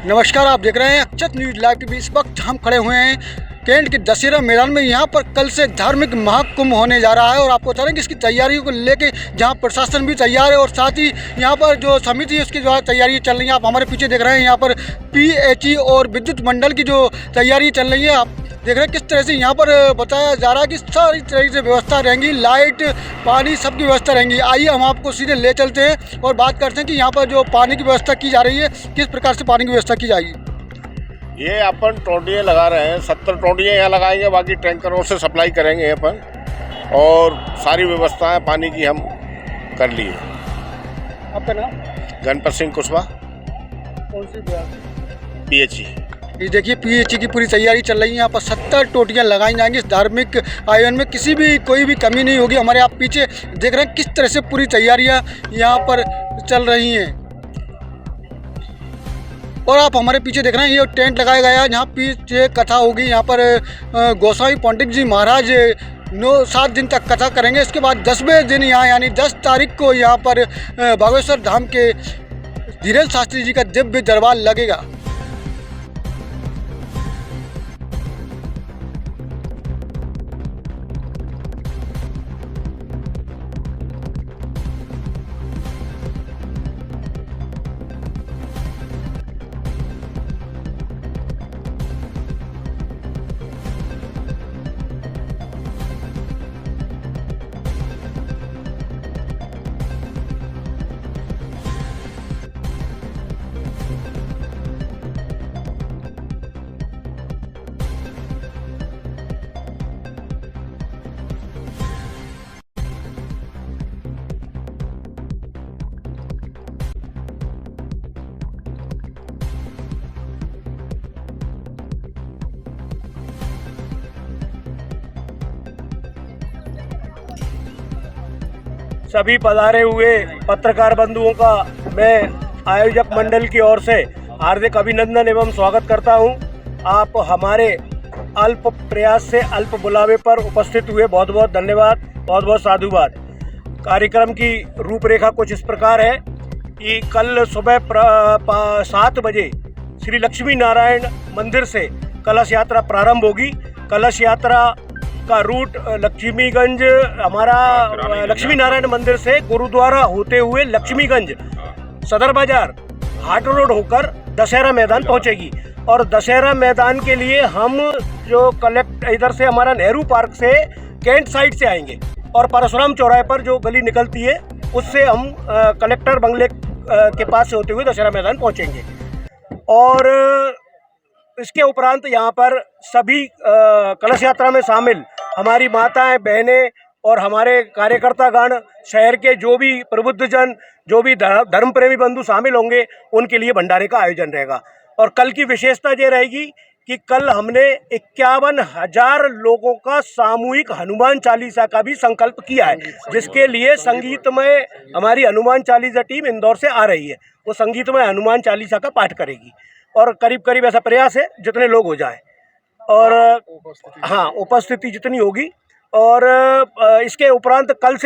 नमस्कार, आप देख रहे हैं अक्षत न्यूज लाइव टीवी। इस वक्त हम खड़े हुए हैं कैंट के दशहरा मैदान में। यहाँ पर कल से धार्मिक महाकुंभ होने जा रहा है और आपको बता रहे हैं कि इसकी तैयारियों को लेके जहाँ प्रशासन भी तैयार है और साथ ही यहाँ पर जो समिति है उसकी जो तैयारी चल रही है। आप हमारे पीछे देख रहे हैं यहाँ पर PHE और विद्युत मंडल की जो तैयारी चल रही है। आप देख रहे हैं किस तरह से यहाँ पर बताया जा रहा है कि सारी तरह से व्यवस्था रहेंगी, लाइट पानी सबकी व्यवस्था रहेंगी। आइए हम आपको सीधे ले चलते हैं और बात करते हैं कि यहाँ पर जो पानी की व्यवस्था की जा रही है किस प्रकार से पानी की व्यवस्था की जाएगी। ये अपन टोंटियाँ लगा रहे हैं, 70 टोंटियाँ यहाँ लगाएंगे, बाकी टैंकरों से सप्लाई करेंगे अपन। और सारी व्यवस्थाएं पानी की हम कर ली है। आपका नाम? गणपत सिंह कुशवाहा, कौन सी PHE। ये देखिए PHE की पूरी तैयारी चल रही है। यहाँ पर 70 टोटियाँ लगाई जाएंगी। इस धार्मिक आयोजन में कोई भी कमी नहीं होगी। हमारे आप पीछे देख रहे हैं किस तरह से पूरी तैयारियाँ यहाँ पर चल रही हैं। और आप हमारे पीछे देख रहे हैं ये टेंट लगाया गया है जहाँ पीछे कथा होगी। यहाँ पर गोसाई पंडित जी महाराज 7 दिन तक कथा करेंगे। इसके बाद 10वें दिन यहाँ यानी 10 तारीख को यहाँ पर बागेश्वर धाम के धीरेन्द्र शास्त्री जी का दिव्य दरबार लगेगा। सभी पधारे हुए पत्रकार बंधुओं का मैं आयोजक मंडल की ओर से हार्दिक अभिनंदन एवं स्वागत करता हूं। आप हमारे अल्प प्रयास से अल्प बुलावे पर उपस्थित हुए, बहुत बहुत धन्यवाद, बहुत बहुत साधुवाद। कार्यक्रम की रूपरेखा कुछ इस प्रकार है कि कल सुबह 7 बजे श्री लक्ष्मी नारायण मंदिर से कलश यात्रा प्रारंभ होगी। कलश यात्रा का रूट लक्ष्मीगंज, हमारा लक्ष्मी नारायण मंदिर से गुरुद्वारा होते हुए लक्ष्मीगंज सदर बाजार हाट रोड होकर दशहरा मैदान पहुंचेगी। और दशहरा मैदान के लिए हम जो इधर से हमारा नेहरू पार्क से कैंट साइड से आएंगे और परशुराम चौराहे पर जो गली निकलती है उससे हम कलेक्टर बंगले के पास से होते हुए दशहरा मैदान पहुंचेंगे। और इसके उपरांत यहाँ पर सभी कलश यात्रा में शामिल हमारी माताएं, बहनें और हमारे कार्यकर्तागण, शहर के जो भी प्रबुद्धजन, जो भी धर्म प्रेमी बंधु शामिल होंगे उनके लिए भंडारे का आयोजन रहेगा। और कल की विशेषता ये रहेगी कि कल हमने 51,000 लोगों का सामूहिक हनुमान चालीसा का भी संकल्प किया है, जिसके लिए संगीतमय हमारी हनुमान चालीसा टीम इंदौर से आ रही है। वो संगीतमय हनुमान चालीसा का पाठ करेगी और करीब करीब ऐसा प्रयास है जितने लोग हो जाए और हाँ उपस्थिति जितनी होगी। और इसके उपरांत कल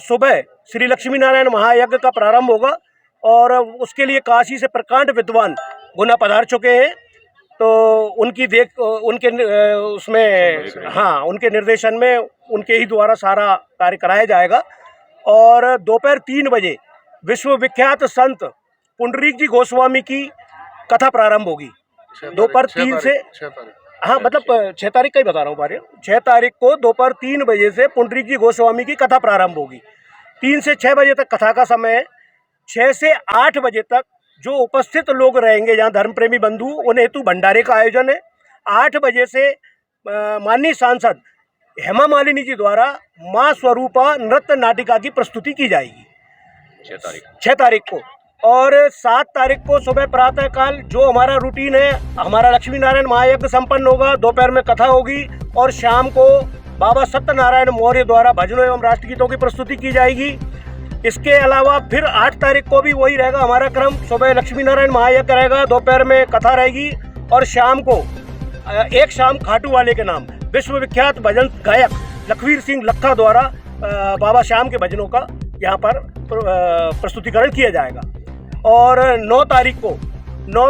सुबह श्री लक्ष्मी नारायण महायज्ञ का प्रारंभ होगा और उसके लिए काशी से प्रकांड विद्वान गुना पधार चुके हैं। तो उनके निर्देशन में उनके ही द्वारा सारा कार्य कराया जाएगा। और दोपहर 3 बजे विश्वविख्यात संत पुंडरीक जी गोस्वामी की कथा प्रारंभ होगी। दोपहर 3 से 6 तारीख का ही बता रहा हूँ बारे। 6 तारीख को दोपहर 3 बजे से पुंडरीक जी गोस्वामी की कथा प्रारंभ होगी। 3 से 6 बजे तक कथा का समय है। 6 से 8 बजे तक जो उपस्थित लोग रहेंगे यहाँ धर्म प्रेमी बंधु, उन हेतु भंडारे का आयोजन है। 8 बजे से माननीय सांसद हेमा मालिनी जी द्वारा माँ स्वरूपा नृत्य नाटिका की प्रस्तुति की जाएगी 6 तारीख को। और 7 तारीख को सुबह प्रातःकाल जो हमारा रूटीन है, हमारा लक्ष्मी नारायण महायज्ञ संपन्न होगा, दोपहर में कथा होगी और शाम को बाबा सत्यनारायण मौर्य द्वारा भजनों एवं राष्ट्रगीतों की प्रस्तुति की जाएगी। इसके अलावा फिर 8 तारीख को भी वही रहेगा हमारा क्रम। सुबह लक्ष्मी नारायण महायज्ञ रहेगा, दोपहर में कथा रहेगी और शाम को एक शाम खाटू वाले के नाम विश्वविख्यात भजन गायक लखवीर सिंह लखा द्वारा बाबा श्याम के भजनों का यहाँ पर प्रस्तुतिकरण किया जाएगा। और 9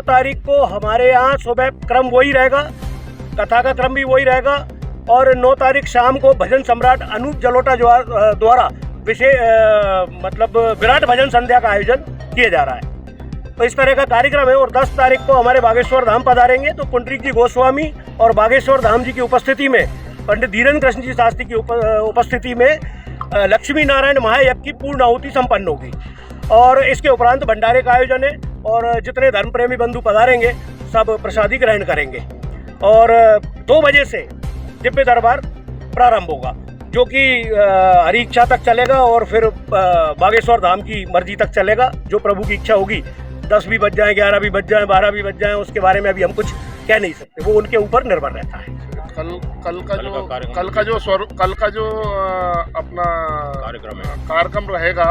तारीख को हमारे यहाँ सुबह क्रम वही रहेगा, कथा का क्रम भी वही रहेगा। और 9 तारीख शाम को भजन सम्राट अनूप जलोटा द्वारा मतलब विराट भजन संध्या का आयोजन किया जा रहा है। तो इस तरह का कार्यक्रम है। और 10 तारीख को हमारे बागेश्वर धाम पधारेंगे तो पुंडरीक जी गोस्वामी और बागेश्वर धाम जी की उपस्थिति में पंडित धीरेन्द्र कृष्ण जी शास्त्री की उपस्थिति में लक्ष्मी नारायण महायज्ञ की पूर्ण आहुति संपन्न होगी। और इसके उपरांत भंडारे का आयोजन है और जितने धर्म प्रेमी बंधु पधारेंगे सब प्रसादी ग्रहण करेंगे। और 2 बजे से दिव्य दरबार प्रारंभ होगा जो कि हरी इच्छा तक चलेगा और फिर बागेश्वर धाम की मर्जी तक चलेगा। जो प्रभु की इच्छा होगी, 10 भी बज जाए, 11 भी बज जाए, 12 भी बज जाए, उसके बारे में अभी हम कुछ कह नहीं सकते, वो उनके ऊपर निर्भर रहता है। कल का जो अपना कार्यक्रम रहेगा,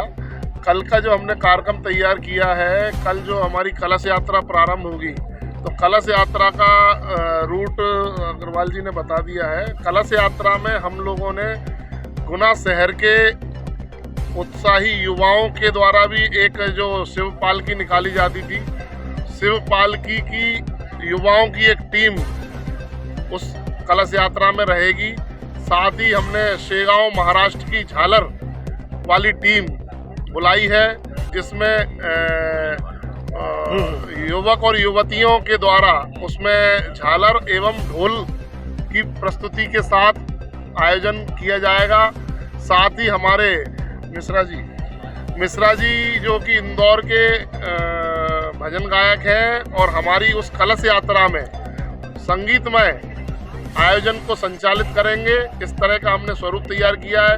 कल का जो हमने कार्यक्रम तैयार किया है, कल जो हमारी कलश यात्रा प्रारंभ होगी तो कलश यात्रा का रूट अग्रवाल जी ने बता दिया है। कलश यात्रा में हम लोगों ने गुना शहर के उत्साही युवाओं के द्वारा भी एक जो शिव पालकी निकाली जाती थी, शिव पालकी की युवाओं की एक टीम उस कलश यात्रा में रहेगी। साथ ही हमने शेगांव महाराष्ट्र की झालर वाली टीम बुलाई है जिसमें युवक और युवतियों के द्वारा उसमें झालर एवं ढोल की प्रस्तुति के साथ आयोजन किया जाएगा। साथ ही हमारे मिश्रा जी जो कि इंदौर के भजन गायक हैं और हमारी उस कलश यात्रा में संगीतमय आयोजन को संचालित करेंगे। इस तरह का हमने स्वरूप तैयार किया है।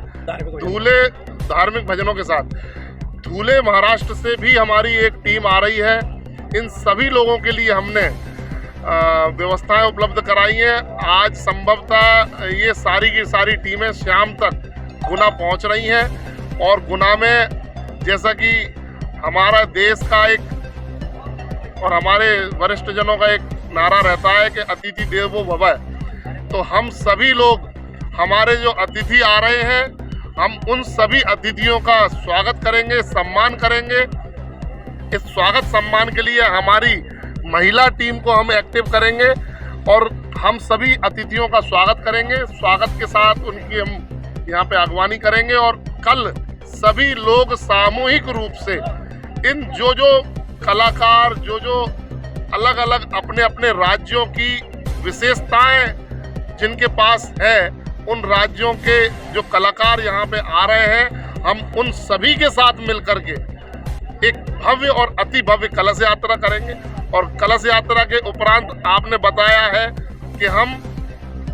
धूले धार्मिक भजनों के साथ धूले महाराष्ट्र से भी हमारी एक टीम आ रही है। इन सभी लोगों के लिए हमने व्यवस्थाएं उपलब्ध कराई हैं। आज संभवतः ये सारी की सारी टीमें शाम तक गुना पहुंच रही हैं और गुना में जैसा कि हमारा देश का एक और हमारे वरिष्ठ जनों का एक नारा रहता है कि अतिथि देवो भव, तो हम सभी लोग, हमारे जो अतिथि आ रहे हैं, हम उन सभी अतिथियों का स्वागत करेंगे, सम्मान करेंगे। इस स्वागत सम्मान के लिए हमारी महिला टीम को हम एक्टिव करेंगे और हम सभी अतिथियों का स्वागत करेंगे। स्वागत के साथ उनकी हम यहाँ पे अगवानी करेंगे और कल सभी लोग सामूहिक रूप से इन जो कलाकार जो अलग अलग अपने अपने राज्यों की विशेषताएं जिनके पास है, उन राज्यों के जो कलाकार यहाँ पे आ रहे हैं, हम उन सभी के साथ मिलकर के एक भव्य और अति भव्य कलश यात्रा करेंगे। और कलश यात्रा के उपरांत आपने बताया है कि हम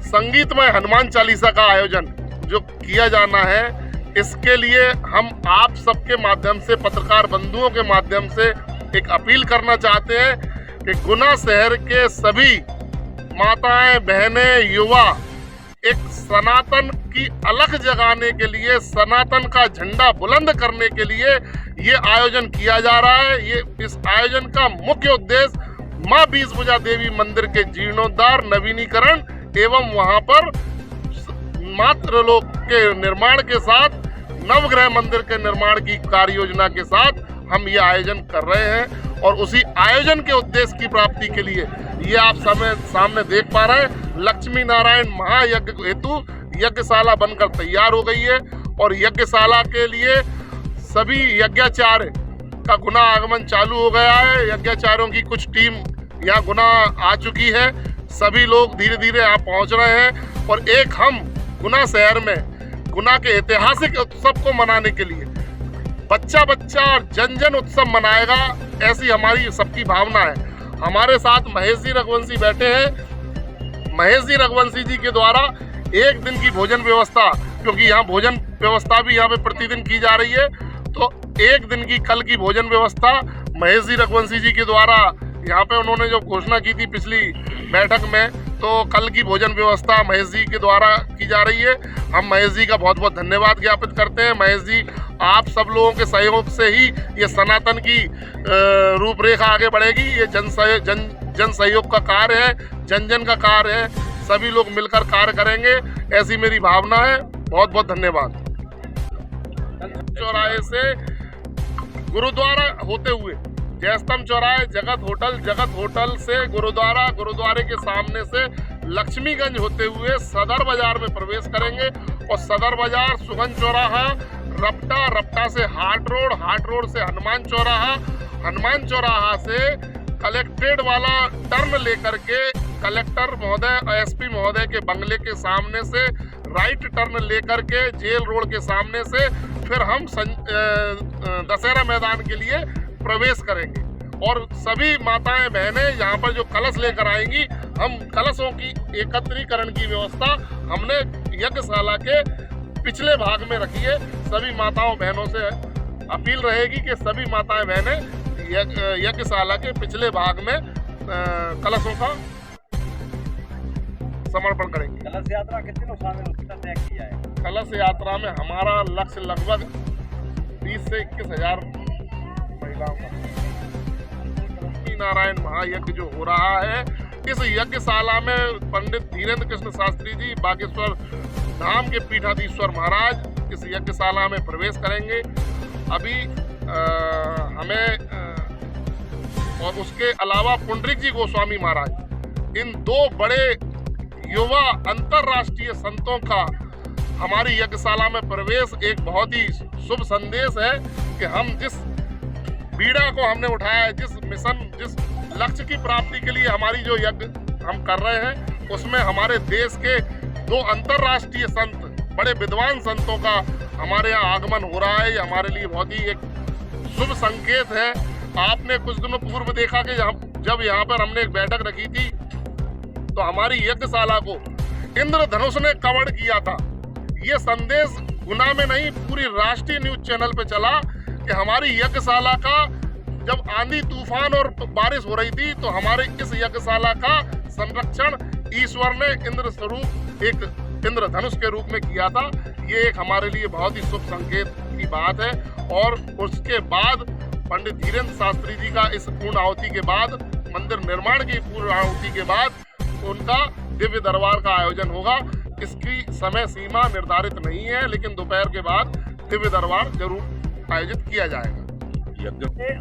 संगीतमय हनुमान चालीसा का आयोजन जो किया जाना है, इसके लिए हम आप सबके माध्यम से, पत्रकार बंधुओं के माध्यम से एक अपील करना चाहते हैं कि गुना शहर के सभी माताएं, बहनें, युवा एक सनातन की अलग जगाने के लिए, सनातन का झंडा बुलंद करने के लिए ये आयोजन किया जा रहा है। ये इस आयोजन का मुख्य उद्देश्य माँ बीसभुजा देवी मंदिर के जीर्णोद्धार, नवीनीकरण एवं वहाँ पर मातृलोक के निर्माण के साथ नवग्रह मंदिर के निर्माण की कार्य योजना के साथ हम ये आयोजन कर रहे हैं। और उसी आयोजन के उद्देश्य की प्राप्ति के लिए ये आप सामने देख पा रहे हैं, लक्ष्मी नारायण महायज्ञ हेतु यज्ञशाला बनकर तैयार हो गई है। और यज्ञशाला के लिए सभी यज्ञाचार्य का गुना आगमन चालू हो गया है। यज्ञाचार्यों की कुछ टीम यहाँ गुना आ चुकी है। सभी लोग धीरे धीरे यहाँ पहुँच रहे हैं और एक हम गुना शहर में गुना के ऐतिहासिक उत्सव को मनाने के लिए बच्चा और जन जन उत्सव मनाएगा, ऐसी हमारी सबकी भावना है। हमारे साथ महेश जी रघुवंशी बैठे हैं। महेश जी रघुवंशी जी के द्वारा एक दिन की भोजन व्यवस्था, क्योंकि यहाँ भोजन व्यवस्था भी यहाँ पे प्रतिदिन की जा रही है, तो एक दिन की कल की भोजन व्यवस्था महेश जी रघुवंशी जी के द्वारा यहाँ पे उन्होंने जो घोषणा की थी पिछली बैठक में, तो कल की भोजन व्यवस्था महेश जी के द्वारा की जा रही है। हम महेश जी का बहुत बहुत धन्यवाद ज्ञापित करते हैं। महेश जी, आप सब लोगों के सहयोग से ही ये सनातन की रूपरेखा आगे बढ़ेगी। ये जन सहयोग का कार्य है, जन जन का कार्य है, सभी लोग मिलकर कार्य करेंगे, ऐसी मेरी भावना है। बहुत बहुत धन्यवाद। चौराहे से गुरुद्वारा होते हुए जयस्तंभ चौराहे जगत होटल से गुरुद्वारा, गुरुद्वारे के सामने से लक्ष्मीगंज होते हुए सदर बाजार में प्रवेश करेंगे और सदर बाजार, सुगन चौराहा, रपटा से हाट रोड से हनुमान चौराहा से कलेक्ट्रेट वाला टर्न लेकर के कलेक्टर महोदय, एसपी महोदय के बंगले के सामने से राइट टर्न लेकर के जेल रोड के सामने से फिर हम दशहरा मैदान के लिए प्रवेश करेंगे। और सभी माताएं बहनें यहाँ पर जो कलश लेकर आएंगी, हम कलशों की एकत्रीकरण की व्यवस्था हमने यज्ञशाला के पिछले भाग में रखी है। सभी माताओं बहनों से अपील रहेगी कि सभी माताएं बहनें यज्ञशाला के पिछले भाग में कलशों का समर्पण करेंगे। कलश यात्रा कितने लोग शामिल होकर तय किया है? कलश यात्रा में हमारा लक्ष्य लगभग 20 से 21 हजार महिलाओं का। लक्ष्मी नारायण महायज्ञ जो हो रहा है, इस यज्ञशाला में पंडित धीरेन्द्र कृष्ण शास्त्री जी बागेश्वर धाम के पीठाधीश्वर महाराज इस यज्ञशाला में प्रवेश करेंगे। अभी हमें और उसके अलावा पुंडरीक जी गोस्वामी महाराज, इन दो बड़े युवा अंतर्राष्ट्रीय संतों का हमारी यज्ञशाला में प्रवेश एक बहुत ही शुभ संदेश है कि हम जिस बीड़ा को हमने उठाया है, जिस मिशन, जिस लक्ष्य की प्राप्ति के लिए हमारी जो यज्ञ हम कर रहे हैं, उसमें हमारे देश के दो अंतर्राष्ट्रीय संत, बड़े विद्वान संतों का हमारे यहाँ आगमन हो रहा है। ये हमारे लिए बहुत ही एक शुभ संकेत है। आपने कुछ दिनों पूर्व देखा कि जब यहाँ पर हमने एक बैठक रखी थी तो हमारी यज्ञशाला को इंद्रधनुष ने कवर किया था। ये संदेश गुना में नहीं, पूरी राष्ट्रीय न्यूज चैनल पे चला कि हमारी यज्ञशाला का जब आंधी तूफान और बारिश हो रही थी तो हमारे इस यज्ञशाला का संरक्षण ईश्वर ने इंद्र स्वरूप एक इंद्रधनुष के रूप में किया था। ये एक हमारे लिए बहुत ही शुभ संकेत की बात है। और उसके बाद पंडित धीरेन्द्र शास्त्री जी का इस पूर्ण आहुति के बाद, मंदिर निर्माण की पूर्ण आहुति के बाद उनका दिव्य दरबार का आयोजन होगा। इसकी समय सीमा निर्धारित नहीं है, लेकिन दोपहर के बाद दिव्य दरबार जरूर आयोजित किया जाएगा।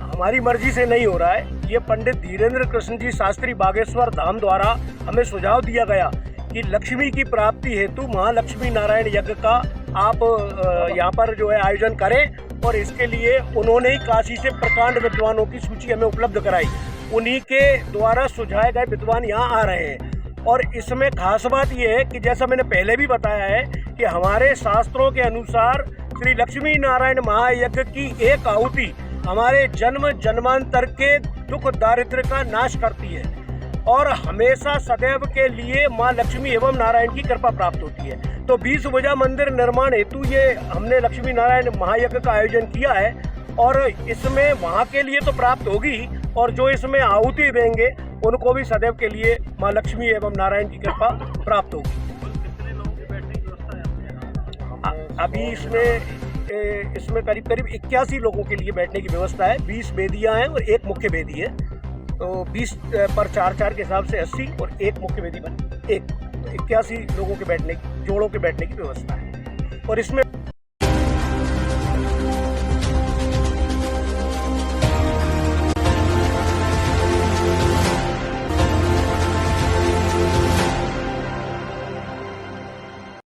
हमारी मर्जी से नहीं हो रहा है, ये पंडित धीरेन्द्र कृष्ण जी शास्त्री बागेश्वर धाम द्वारा हमें सुझाव दिया गया कि लक्ष्मी की प्राप्ति हेतु महालक्ष्मी नारायण यज्ञ का आप यहाँ पर जो है आयोजन करें। और इसके लिए उन्होंने ही काशी से प्रकांड विद्वानों की सूची हमें उपलब्ध कराई। उन्हीं के द्वारा सुझाए गए विद्वान यहाँ आ रहे हैं। और इसमें खास बात यह है कि जैसा मैंने पहले भी बताया है कि हमारे शास्त्रों के अनुसार श्री लक्ष्मी नारायण महायज्ञ की एक आहुति हमारे जन्म जन्मांतर के दुख दारिद्र्य का नाश करती है और हमेशा सदैव के लिए माँ लक्ष्मी एवं नारायण की कृपा प्राप्त होती है। तो 20 भुजा मंदिर निर्माण हेतु ये हमने लक्ष्मी नारायण महायज्ञ का आयोजन किया है और इसमें वहाँ के लिए तो प्राप्त होगी और जो इसमें आहुति देंगे उनको भी सदैव के लिए माँ लक्ष्मी एवं नारायण की कृपा प्राप्त होगी। अभी इसमें करीब 81 लोगों के लिए बैठने की व्यवस्था है। 20 वेदियां हैं और एक मुख्य वेदी है, तो 20 पर 4 के हिसाब से 80 और एक मुख्य वेदी पर 1, तो 81 लोगों के बैठने, जोड़ों के बैठने की व्यवस्था है। और इसमें